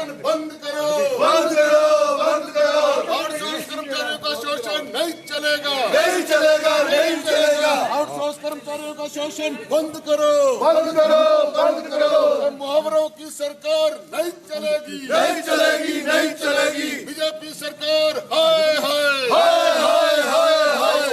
शोषण बंद करो, बंद करो, बंद करो। आउटसोर्स कर्मचारियों का शोषण नहीं चलेगा, नहीं चलेगा, नहीं चलेगा। आउटसोर्स कर्मचारियों का शोषण बंद करो, बंद करो, बंद करो। मुहावरों की सरकार नहीं चलेगी, नहीं चलेगी, नहीं चलेगी। बीजेपी सरकार हाय हाय हाय हाय हाय हाय।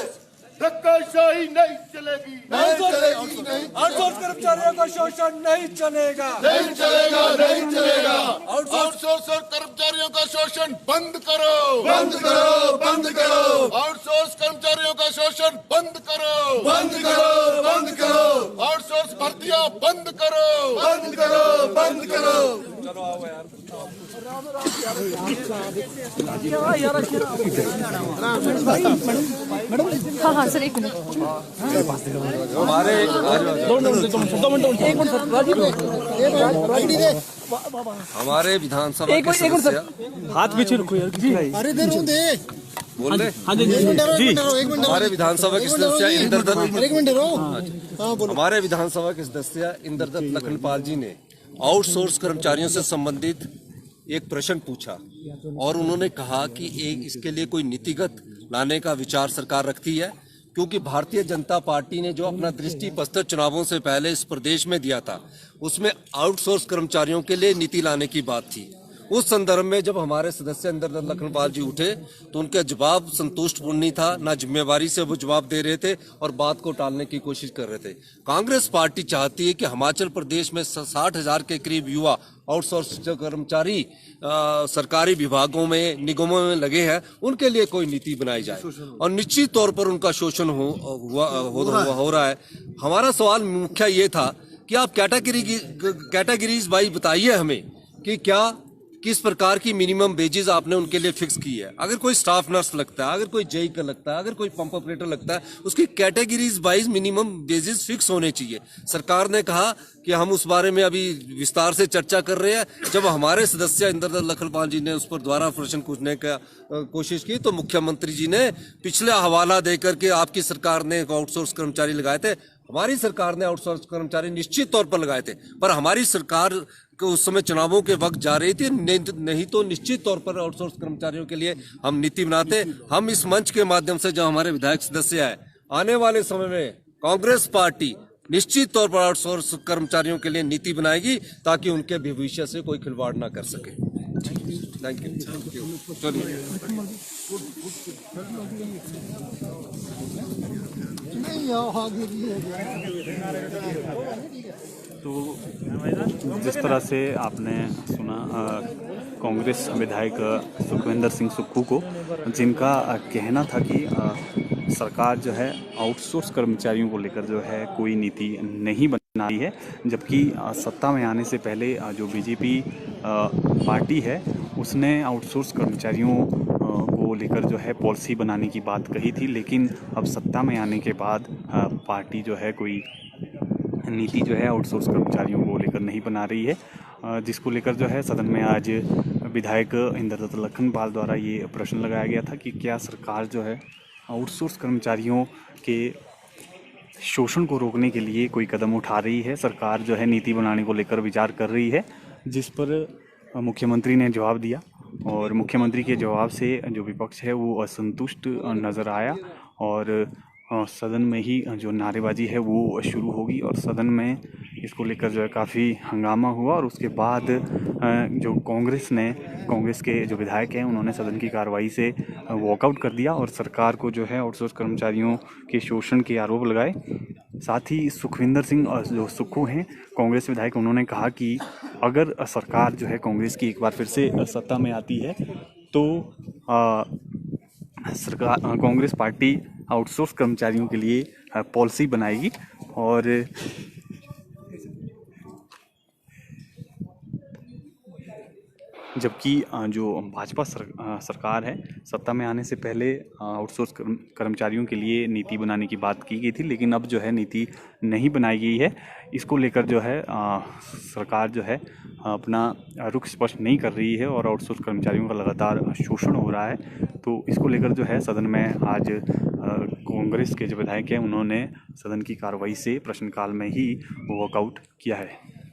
धक्काशाही नहीं चलेगी, नहीं चलेगी, नहीं आउटसोर्स कर्मचारियों का शोषण नहीं चलेगा, नहीं चलेगा, नहीं चलेगा। आउटसोर्स कर्मचारियों का शोषण बंद करो, बंद करो, बंद करो। आउटसोर्स कर्मचारियों का शोषण बंद करो, बंद करो, बंद करो। आउटसोर्स भर्तियां बंद करो, बंद करो, बंद करो। हाँ हाँ सर, एक मिनट। हमारे विधानसभा के सदस्य हाथ पीछे रखो यार। अरे दे बोल रहे हाँ जी हमारे विधानसभा के सदस्य इंद्रदत्त एक मिनट हाँ बोलो। हमारे विधानसभा के सदस्य इंद्रदत्त लखनपाल जी ने आउटसोर्स कर्मचारियों से संबंधित एक प्रश्न पूछा और उन्होंने कहा कि इसके लिए कोई नीतिगत लाने का विचार सरकार रखती है, क्योंकि भारतीय जनता पार्टी ने जो अपना दृष्टि पत्र चुनावों से पहले इस प्रदेश में दिया था उसमें आउटसोर्स कर्मचारियों के लिए नीति लाने की बात थी। उस संदर्भ में जब हमारे सदस्य इंद्रदत्त लखनपाल जी उठे तो उनका जवाब संतुष्टपूर्ण नहीं था, ना जिम्मेवारी से वो जवाब दे रहे थे और बात को टालने की कोशिश कर रहे थे। कांग्रेस पार्टी चाहती है कि हिमाचल प्रदेश में 60,000 के करीब युवा आउटसोर्स कर्मचारी सरकारी विभागों में निगमों में लगे हैं, उनके लिए कोई नीति बनाई जाए और निश्चित तौर पर उनका शोषण हो रहा है। हमारा सवाल मुख्य ये था कि आप कैटेगरीज वाइज बताइए हमें कि क्या किस प्रकार की मिनिमम वेजेस आपने उनके लिए फिक्स की है। अगर कोई स्टाफ नर्स लगता है, अगर कोई जेई का लगता है, अगर कोई पंप ऑपरेटर लगता है, उसकी categories wise minimum wages fix होने चाहिए। सरकार ने कहा कि हम उस बारे में अभी विस्तार से चर्चा कर रहे हैं। जब हमारे सदस्य इंद्रदत्त लखनपाल जी ने उस पर दोबारा प्रश्न पूछने का कोशिश की तो मुख्यमंत्री जी ने पिछले हवाला देकर के आपकी सरकार ने आउटसोर्स कर्मचारी लगाए थे, हमारी सरकार ने आउटसोर्स कर्मचारी निश्चित तौर पर लगाए थे, पर हमारी सरकार उस समय चुनावों के वक्त जा रही थी, नहीं तो निश्चित तौर पर आउटसोर्स कर्मचारियों के लिए हम नीति बनाते। हम इस मंच के माध्यम से जो हमारे विधायक सदस्य है, आने वाले समय में कांग्रेस पार्टी निश्चित तौर पर आउटसोर्स कर्मचारियों के लिए नीति बनाएगी ताकि उनके भविष्य से कोई खिलवाड़ ना कर सके। Thank you. चलिए तो जिस तरह से आपने सुना कांग्रेस विधायक सुखविंदर सिंह सुक्खू को, जिनका कहना था कि सरकार जो है आउटसोर्स कर्मचारियों को लेकर जो है कोई नीति नहीं बना रही है, जबकि सत्ता में आने से पहले जो बीजेपी पार्टी है उसने आउटसोर्स कर्मचारियों को लेकर जो है पॉलिसी बनाने की बात कही थी, लेकिन अब सत्ता में आने के बाद पार्टी जो है कोई नीति जो है आउटसोर्स कर्मचारियों को लेकर नहीं बना रही है, जिसको लेकर जो है सदन में आज विधायक इंद्रदत्त लखनपाल द्वारा ये प्रश्न लगाया गया था कि क्या सरकार जो है आउटसोर्स कर्मचारियों के शोषण को रोकने के लिए कोई कदम उठा रही है, सरकार जो है नीति बनाने को लेकर विचार कर रही है, जिस पर मुख्यमंत्री ने जवाब दिया और मुख्यमंत्री के जवाब से जो विपक्ष है वो असंतुष्ट नज़र आया और सदन में ही जो नारेबाजी है वो शुरू होगी और सदन में इसको लेकर जो है काफ़ी हंगामा हुआ और उसके बाद जो कांग्रेस के जो विधायक हैं उन्होंने सदन की कार्रवाई से वॉकआउट कर दिया और सरकार को जो है आउटसोर्स कर्मचारियों के शोषण के आरोप लगाए। साथ ही सुखविंदर सिंह जो सुक्खू हैं कांग्रेस विधायक, उन्होंने कहा कि अगर सरकार जो है कांग्रेस की एक बार फिर से सत्ता में आती है तो सरकार कांग्रेस पार्टी आउटसोर्स कर्मचारियों के लिए पॉलिसी बनाएगी और जबकि जो भाजपा सरकार है सत्ता में आने से पहले आउटसोर्स कर्मचारियों के लिए नीति बनाने की बात की गई थी, लेकिन अब जो है नीति नहीं बनाई गई है। इसको लेकर जो है सरकार जो है अपना रुख स्पष्ट नहीं कर रही है और आउटसोर्स कर्मचारियों का लगातार शोषण हो रहा है। तो इसको लेकर जो है सदन में आज कांग्रेस के जो विधायक हैं उन्होंने सदन की कार्रवाई से प्रश्नकाल में ही वॉकआउट किया है।